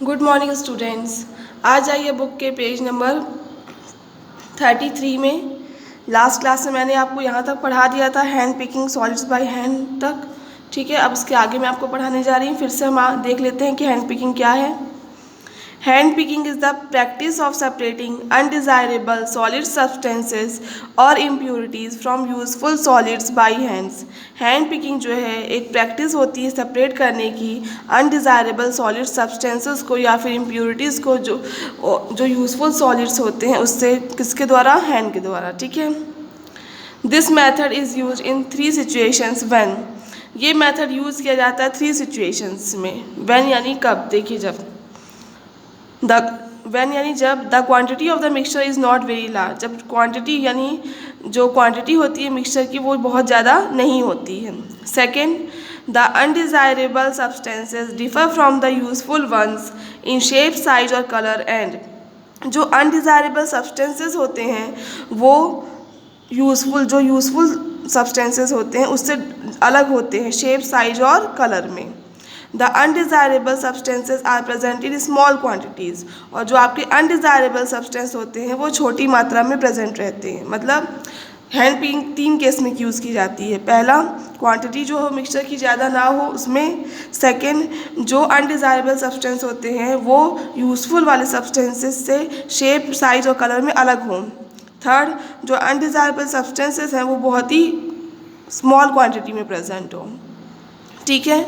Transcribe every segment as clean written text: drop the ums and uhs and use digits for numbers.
Good morning students. आज आइए book के पेज नंबर 33 में। लास्ट क्लास में मैंने आपको यहाँ तक पढ़ा दिया था, hand picking solids by hand तक। ठीक है, अब इसके आगे मैं आपको पढ़ाने जा रही हूँ। फिर से हम देख लेते हैं कि हैंड पिकिंग क्या है। Hand picking is the practice of separating undesirable solid substances और impurities from useful solids by hands. Hand picking जो है एक प्रैक्टिस होती है सेपरेट करने की अनडिजायरेबल सॉलिड सब्सटेंसेस को या फिर इम्प्यूरिटीज़ को जो यूजफुल सॉलिड्स होते हैं उससे, किसके द्वारा? हैंड के द्वारा। ठीक है, this method is use in 3 situations when. ये मैथड यूज़ किया जाता है 3 सिचुएशंस में। व्हेन यानी कब? देखिए, जब व्हेन यानी जब the quantity of the mixture is not very large, जब क्वांटिटी यानी जो क्वांटिटी होती है मिक्सचर की वो बहुत ज़्यादा नहीं होती है। Second, the undesirable substances differ from the useful ones in shape, size और कलर। एंड जो अनडिजायरेबल सब्सटेंसेस होते हैं वो यूजफुल सब्सटेंसेस होते हैं उससे अलग होते हैं शेप, साइज और कलर में। The undesirable substances are present in small quantities, और जो आपके अनडिजायरेबल सब्सटेंस होते हैं वो छोटी मात्रा में प्रेजेंट रहते हैं। मतलब हैंड पिकिंग 3 केस में यूज़ की जाती है। पहला, क्वांटिटी जो हो मिक्सचर की ज़्यादा ना हो उसमें। सेकेंड, जो अनडिजायरेबल सब्सटेंस होते हैं वो यूज़फुल वाले सब्सटेंसेस से शेप, साइज और कलर में अलग हों। थर्ड, जो अनडिजायरेबल सब्सटेंसेस हैं वो बहुत ही स्मॉल क्वांटिटी में प्रेजेंट हो। ठीक है,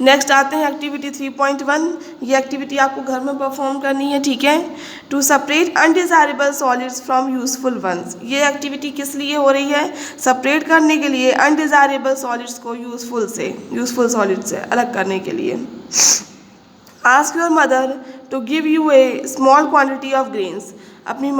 नेक्स्ट आते हैं एक्टिविटी 3.1। ये एक्टिविटी आपको घर में परफॉर्म करनी है। ठीक है, to separate undesirable solids from useful ones. ये एक्टिविटी किस लिए हो रही है? सेपरेट करने के लिए अनडिजायरेबल सॉलिड्स को यूजफुल सॉलिड से अलग करने के लिए। Ask your mother to give you a small quantity of grains. अपनी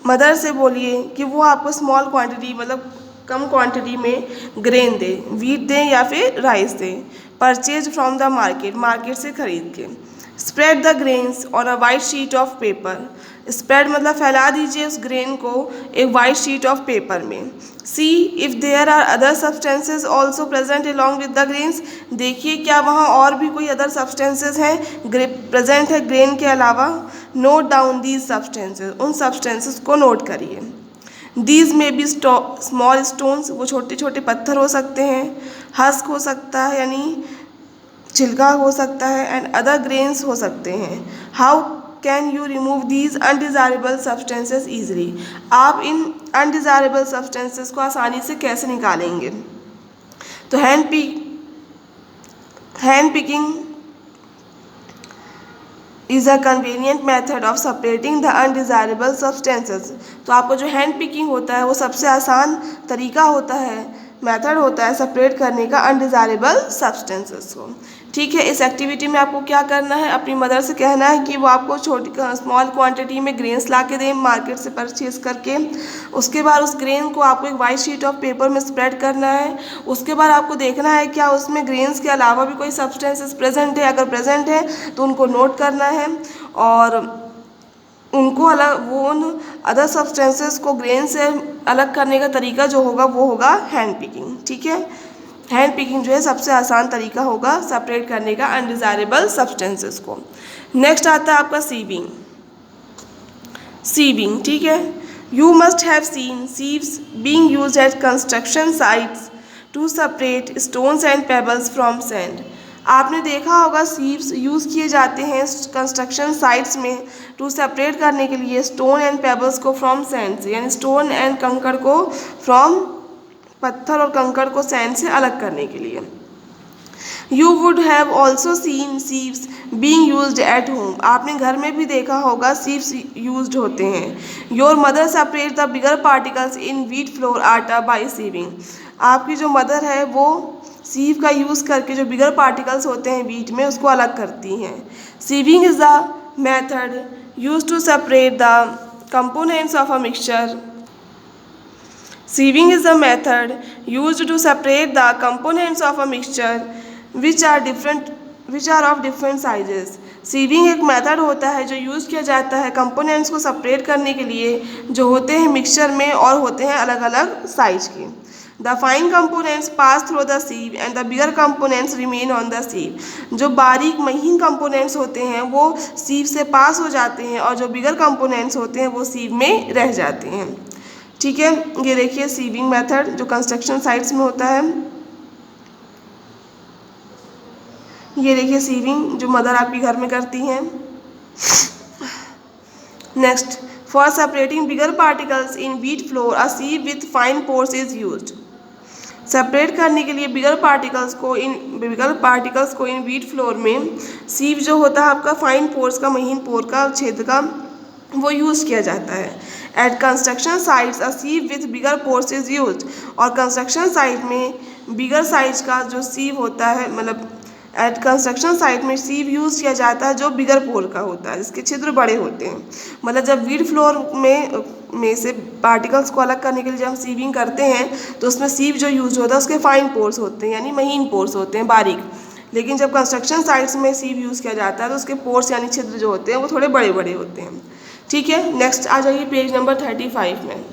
मदर से बोलिए कि वो आपको स्मॉल क्वान्टिटी मतलब कम क्वांटिटी में ग्रेन दे, वीट दें या फिर राइस दें। परचेज फ्रॉम द मार्केट से खरीद के। Spread the grains on a white sheet of paper. Spread मतलब फैला दीजिए उस ग्रेन को एक वाइट शीट ऑफ पेपर में। See if there are other substances also present along with the grains. देखिए क्या वहाँ और भी कोई अदर सब्सटेंसेज हैं प्रेजेंट है ग्रेन के अलावा। नोट डाउन दीज सब्सटेंसेज, उन सब्सटेंसेज को नोट करिए। These may be small stones, वो छोटे छोटे पत्थर हो सकते हैं। हस्क हो सकता है यानी छिलका हो सकता है। एंड अदर ग्रेन्स हो सकते हैं। How can you remove these undesirable substances easily. आप इन अनडिजायरेबल सब्सटेंसेस को आसानी से कैसे निकालेंगे? तो hand picking is a convenient method of separating the undesirable substances. तो आपको जो हैंड पिकिंग होता है वो सबसे आसान तरीका होता है, मेथड होता है सेपरेट करने का अनडिजायरेबल सब्सटेंसेस को। ठीक है, इस एक्टिविटी में आपको क्या करना है? अपनी मदर से कहना है कि वो आपको स्मॉल क्वांटिटी में ग्रेन्स ला के दें मार्केट से परचेज करके। उसके बाद उस ग्रेन को आपको एक वाइट शीट ऑफ पेपर में स्प्रेड करना है। उसके बाद आपको देखना है क्या उसमें ग्रेन्स के अलावा भी कोई सब्सटेंसेस प्रेजेंट है। अगर प्रेजेंट है तो उनको नोट करना है और उनको अलग, वो उन अदर सब्सटेंसेस को ग्रेन से अलग करने का तरीका जो होगा वो होगा हैंड पिकिंग। ठीक है, हैंड पिकिंग जो है सबसे आसान तरीका होगा सेपरेट करने का अनडिजायरेबल सब्सटेंसेस को। नेक्स्ट आता है आपका सीविंग। ठीक है, you must have seen sieves being used at construction sites to separate stones and pebbles from sand. आपने देखा होगा सीव्स यूज़ किए जाते हैं कंस्ट्रक्शन साइट्स में टू सेपरेट करने के लिए स्टोन एंड पेबल्स को फ्रॉम सैंड से, यानी स्टोन एंड कंकड़ को फ्रॉम पत्थर और कंकड़ को सैंड से अलग करने के लिए। You would have also seen sieves being used at home. आपने घर में भी देखा होगा सीव्स यूज्ड होते हैं। Your mother separate the bigger particles in wheat floor आटा बाय सीविंग। आपकी जो मदर है वो सीव का यूज़ करके जो बिगर पार्टिकल्स होते हैं व्हीट में उसको अलग करती हैं। Sieving is the method use to separate the components of a mixture. Sieving is the method used to separate the components of a mixture which are of different sizes. Sieving एक method होता है जो use किया जाता है components को separate करने के लिए जो होते हैं मिक्सचर में और होते हैं अलग अलग साइज के। The fine components pass through the सीव and the bigger components remain on the सीव। जो बारीक महीन कंपोनेंट्स होते हैं वो सीव से पास हो जाते हैं और जो बिगर कंपोनेंट्स होते हैं वो सीव में रह जाते हैं। ठीक है, ये देखिए सीविंग मेथड जो कंस्ट्रक्शन साइट्स में होता है। ये देखिए सीविंग जो मदर आपकी घर में करती हैं। Next, for separating bigger particles in wheat flour a sieve with fine pores is used. Separate करने के लिए बिगर पार्टिकल्स को इन व्हीट फ्लोर में सीव जो होता है आपका फाइन पोर्स का, महीन पोर का, छेद का, वो यूज़ किया जाता है। At construction sites a sieve with bigger pores is used. और कंस्ट्रक्शन साइट में बिगर साइज का जो सीव होता है, मतलब एट कंस्ट्रक्शन साइट में सीव यूज़ किया जाता है जो बिगर पोर का होता है, जिसके छिद्र बड़े होते हैं। मतलब जब व्हीट फ्लोर में से पार्टिकल्स को अलग करने के लिए जब हम सीविंग करते हैं तो उसमें सीव जो यूज होता है उसके फाइन पोर्स होते हैं, यानी महीन पोर्स होते हैं, बारीक। लेकिन जब कंस्ट्रक्शन साइट्स में सीव यूज़ किया जाता है तो उसके पोर्स यानी छिद्र जो होते हैं वो थोड़े बड़े बड़े होते हैं। ठीक है, नेक्स्ट आ जाइए पेज नंबर 35 में।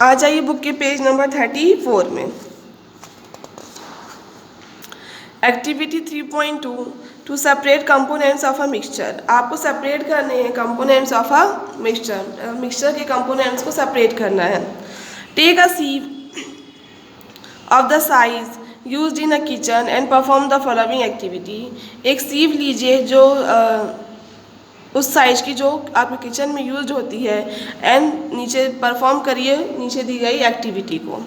आ जाइए बुक के पेज नंबर 34 में। Activity 3.2 to separate components of a mixture. आपको सेपरेट करने हैं components of a mixture. Mixture के कंपोनेंट्स को सेपरेट करना है। Take a sieve of the size used in a kitchen and perform the following activity. एक sieve लीजिए जो उस साइज की जो आपके किचन में यूज होती है, एंड नीचे परफॉर्म करिए नीचे दी गई एक्टिविटी को।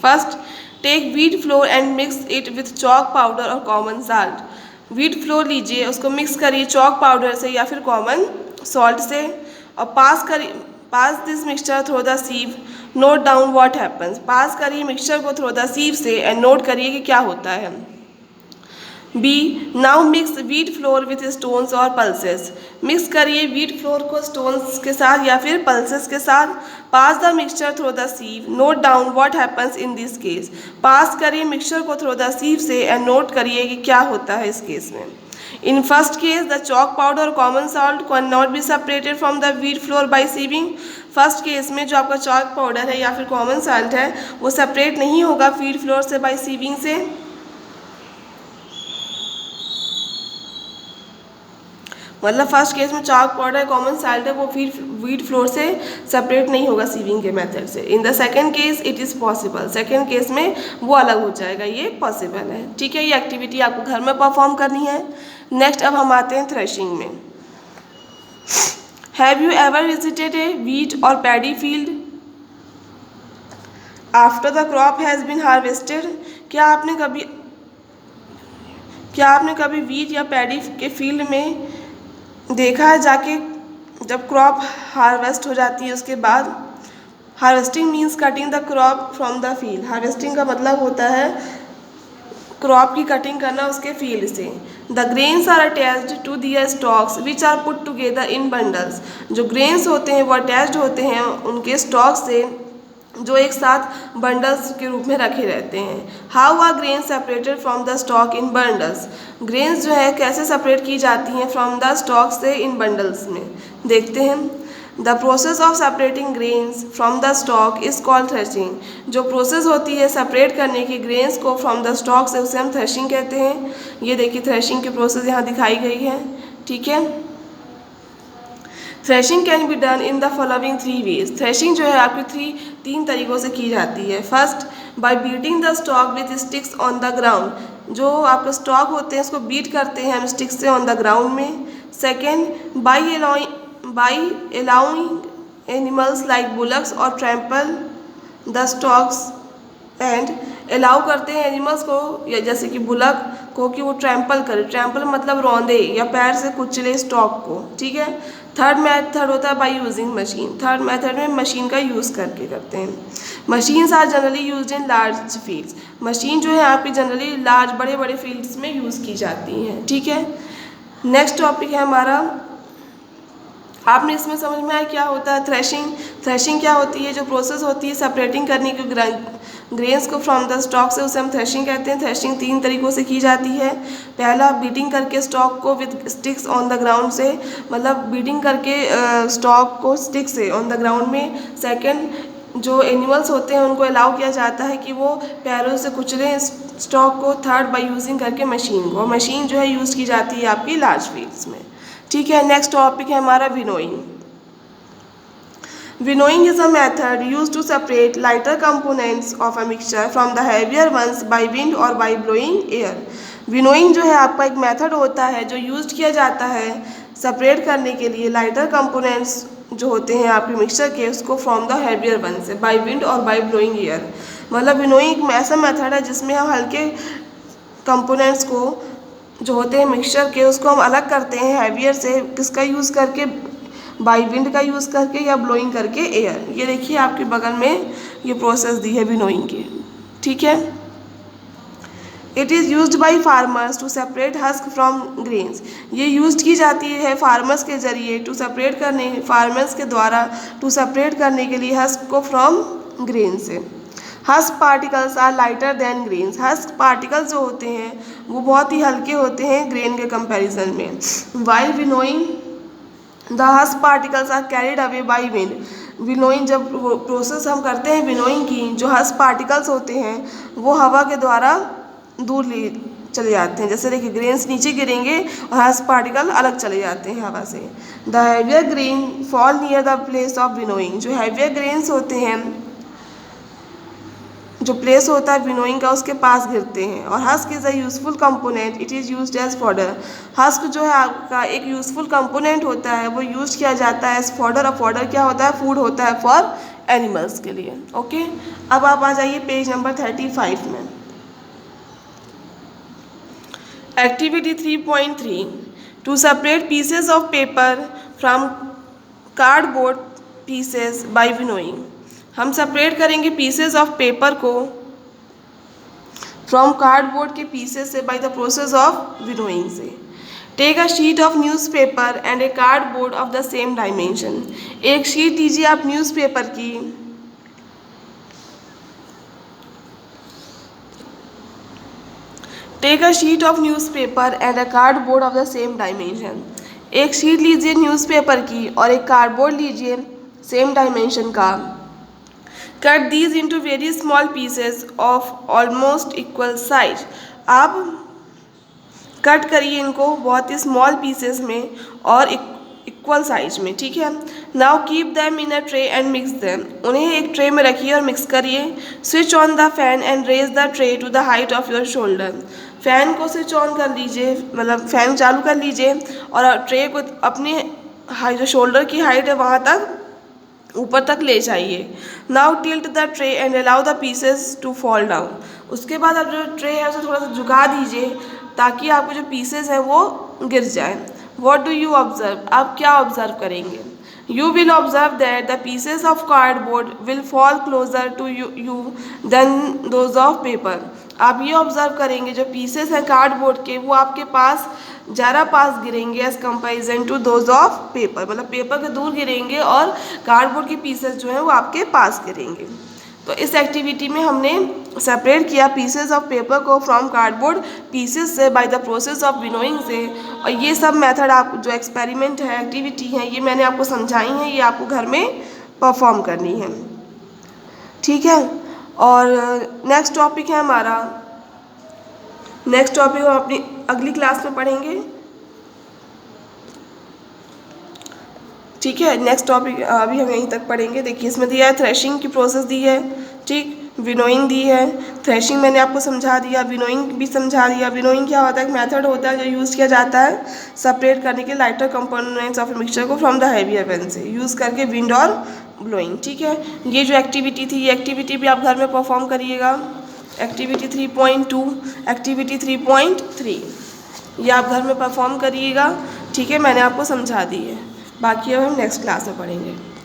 First, take wheat flour and mix it with chalk powder और कॉमन साल्ट। व्हीट फ्लोर लीजिए, उसको मिक्स करिए चॉक पाउडर से या फिर कॉमन सॉल्ट से, और pass this mixture through the sieve, note down what happens. Pass करिए मिक्सचर को थ्रू द सीव से एंड नोट करिए कि क्या होता है। B, now mix wheat flour with stones और पल्सेस। मिक्स करिए व्हीट फ्लोर को स्टोन्स के साथ या फिर पल्सेस के साथ। Pass the mixture through the sieve, note down what happens in this case. Pass करिए मिक्सचर को थ्रू द सीव से एंड नोट करिए कि क्या होता है इस केस में। In first case the chalk powder और common salt can not be separated from the wheat flour by sieving. First case में जो आपका चॉक पाउडर है या फिर कॉमन सॉल्ट है वो सेपरेट नहीं होगा व्हीट फ्लोर से बाय सीविंग से। मतलब फर्स्ट केस में चॉक पाउडर कॉमन सॉल्ट है वो व्हीट फ्लोर से सेपरेट नहीं होगा सीविंग के मेथड से। In the second case it is possible. Second case में वो अलग हो जाएगा, ये पॉसिबल है। ठीक है, ये एक्टिविटी आपको घर में परफॉर्म करनी है। नेक्स्ट अब हम आते हैं थ्रेशिंग में। Have you ever visited a wheat और paddy field after the crop has been harvested. क्या आपने कभी व्हीट या पैडी के फील्ड में देखा है जाके, जब क्रॉप हार्वेस्ट हो जाती है उसके बाद। Harvesting means cutting the crop from the field. Harvesting का मतलब होता है क्रॉप की कटिंग करना उसके फील्ड से। The grains are attached to their stalks which are put together in bundles. जो ग्रेन्स होते हैं वो अटैच्ड होते हैं उनके स्टॉक से जो एक साथ बंडल्स के रूप में रखे रहते हैं। How are grains separated from the stalk in bundles. Grains जो है कैसे सेपरेट की जाती हैं फ्रॉम द स्टॉक से इन बंडल्स में, देखते हैं। The process of separating grains from the stock is called threshing. जो प्रोसेस होती है सेपरेट करने की ग्रेन्स को फ्रॉम द स्टॉक से उसे हम थ्रेशिंग कहते हैं। ये देखिए थ्रेशिंग की प्रोसेस यहाँ दिखाई गई है। ठीक है, threshing can be done in the following 3 ways. Threshing जो है आपकी 3 तरीक़ों से की जाती है। First, by beating the stalk with sticks on the ground. जो आपके स्टॉक होते हैं उसको बीट करते हैं हम स्टिक्स से ऑन द ग्राउंड में। Second, by allowing animals like bullocks और trample the stalks and allow करते हैं एनिमल्स को या जैसे कि बुलक को कि वो ट्रैम्पल करे। ट्रैम्पल मतलब रौंदे या पैर से कुचले स्टॉक को। ठीक है। थर्ड मेथड होता है by using machine. Third method में मशीन का यूज़ करके करते हैं। Machines are generally used in large fields. Machine जो है आपकी जनरली लार्ज बड़े बड़े फील्ड्स में यूज़ की जाती हैं। ठीक है। नेक्स्ट टॉपिक है हमारा, आपने इसमें समझ में आया क्या होता है थ्रेशिंग। थ्रेशिंग क्या होती है, जो प्रोसेस होती है सेपरेटिंग करने की ग्रेन्स को फ्रॉम द स्टॉक से, उसे हम थ्रेशिंग कहते हैं। थ्रेशिंग 3 तरीक़ों से की जाती है। पहला, बीटिंग करके स्टॉक को with sticks on the ground से, मतलब बीटिंग करके स्टॉक को स्टिक से ऑन द ग्राउंड में। सेकंड, जो एनिमल्स होते हैं उनको अलाउ किया जाता है कि वो पैरों से कुचलें स्टॉक को थर्ड बाय यूजिंग करके मशीन को, मशीन जो है यूज़ की जाती है आपकी लार्ज फील्ड्स में। ठीक है, नेक्स्ट टॉपिक है हमारा winnowing. Winnowing is a method used to separate lighter components of a mixture from the heavier ones by wind or by blowing air. Winnowing जो है आपका एक मेथड होता है जो यूज किया जाता है सेपरेट करने के लिए लाइटर कंपोनेंट्स जो होते हैं आपके मिक्सचर के, उसको फ्रॉम द हैवियर वन से बाय विंड और बाय ब्लोइंग एयर। मतलब विनोइंग एक ऐसा मेथड है जिसमें हम हल्के कंपोनेंट्स को जो होते हैं मिक्सचर के, उसको हम अलग करते हैं हैवियर से, किसका यूज़ करके, बाई विंड का यूज़ करके या ब्लोइंग करके एयर। ये देखिए आपके बगल में ये प्रोसेस दी है विनोइंग की। ठीक है, it is used by farmers to separate husk from grains. ये यूज की जाती है फार्मर्स के जरिए टू सेपरेट करने, फार्मर्स के द्वारा टू सेपरेट करने के लिए हस्क को फ्रॉम ग्रेन से। Husk particles are lighter than grains. Husk particles जो होते हैं वो बहुत ही हल्के होते हैं ग्रेन के कंपैरिजन में। While winnowing the husk particles are carried away by wind. Winnowing जब प्रोसेस हम करते हैं विनोइंग की, जो हस्क पार्टिकल्स होते हैं वो हवा के द्वारा दूर ले चले जाते हैं। जैसे देखिए ग्रेन्स नीचे गिरेंगे और हस्क पार्टिकल अलग चले जाते हैं हवा से। The heavier grain fall near the place of winnowing. जो हैवियर ग्रेन्स होते हैं, जो प्लेस होता है विनोइंग का, उसके पास गिरते हैं। और husk is a useful component, it is used as fodder. Husk जो है आपका एक यूजफुल कंपोनेंट होता है, वो यूज किया जाता है एज फॉडर। और फॉडर क्या होता है, फूड होता है फॉर एनिमल्स के लिए। ओके, अब आप आ जाइए पेज नंबर 35 में। Activity 3.3 to separate pieces of paper from cardboard pieces by winnowing. हम सेपरेट करेंगे पीसेस ऑफ पेपर को फ्रॉम कार्डबोर्ड के पीसेस से by the process of winnowing से। Take a sheet of newspaper and a cardboard of the same dimension. एक sheet लीजिए आप newspaper की, take a sheet of newspaper and a cardboard of the same dimension. एक sheet लीजिए newspaper की और एक कार्डबोर्ड लीजिए सेम डायमेंशन का। Cut these into very small pieces of almost equal size. आप कट करिए इनको बहुत ही स्मॉल पीसेस में और इक्वल साइज में। ठीक है, now keep them in a tray and mix them. उन्हें एक ट्रे में रखिए और मिक्स करिए। Switch on the fan and raise the tray to the height of your shoulder. Fan को स्विच ऑन कर लीजिए, मतलब फ़ैन चालू कर लीजिए और ट्रे को अपने जो शोल्डर की हाइट है वहाँ तक ऊपर तक ले जाइए। Now tilt the tray and allow the pieces to fall down. उसके बाद आप जो ट्रे है उसे थोड़ा सा झुका दीजिए ताकि आपके जो पीसेस हैं वो गिर जाए। What do you observe? आप क्या ऑब्जर्व करेंगे? You will observe that the pieces of cardboard will fall closer to you than those of paper. आप ये ऑब्जर्व करेंगे जो पीसेस हैं कार्डबोर्ड के वो आपके पास ज़्यादा पास गिरेंगे as comparison to those of paper. मतलब पेपर के दूर गिरेंगे और कार्डबोर्ड के पीसेस जो हैं वो आपके पास गिरेंगे। तो इस एक्टिविटी में हमने सेपरेट किया पीसेस ऑफ पेपर को फ्रॉम कार्डबोर्ड पीसेस से by the process of winnowing से। और ये सब मेथड आप जो एक्सपेरिमेंट है, एक्टिविटी है, ये मैंने आपको समझाई हैं, ये आपको घर में परफॉर्म करनी है। ठीक है, और नेक्स्ट टॉपिक है हमारा, नेक्स्ट टॉपिक हम अपनी अगली क्लास में पढ़ेंगे। ठीक है, नेक्स्ट टॉपिक अभी हम यहीं तक पढ़ेंगे। देखिए इसमें दिया है थ्रेशिंग की प्रोसेस दी है, ठीक, विनोइंग दी है, थ्रेशिंग मैंने आपको समझा दिया, विनोइंग भी समझा दिया। विनोइंग क्या होता है? एक मेथड होता है जो यूज़ किया जाता है सेपरेट करने के लाइटर कंपोनेंट्स ऑफ मिक्सचर को फ्रॉम द हैवियर वन से, यूज़ करके विंड और ब्लोइंग। ठीक है, ये जो एक्टिविटी थी ये एक्टिविटी भी आप घर में परफॉर्म करिएगा। एक्टिविटी 3.2, एक्टिविटी 3.3 ये आप घर में परफॉर्म करिएगा। ठीक है, मैंने आपको समझा दी है, बाकी अब हम नेक्स्ट क्लास में पढ़ेंगे।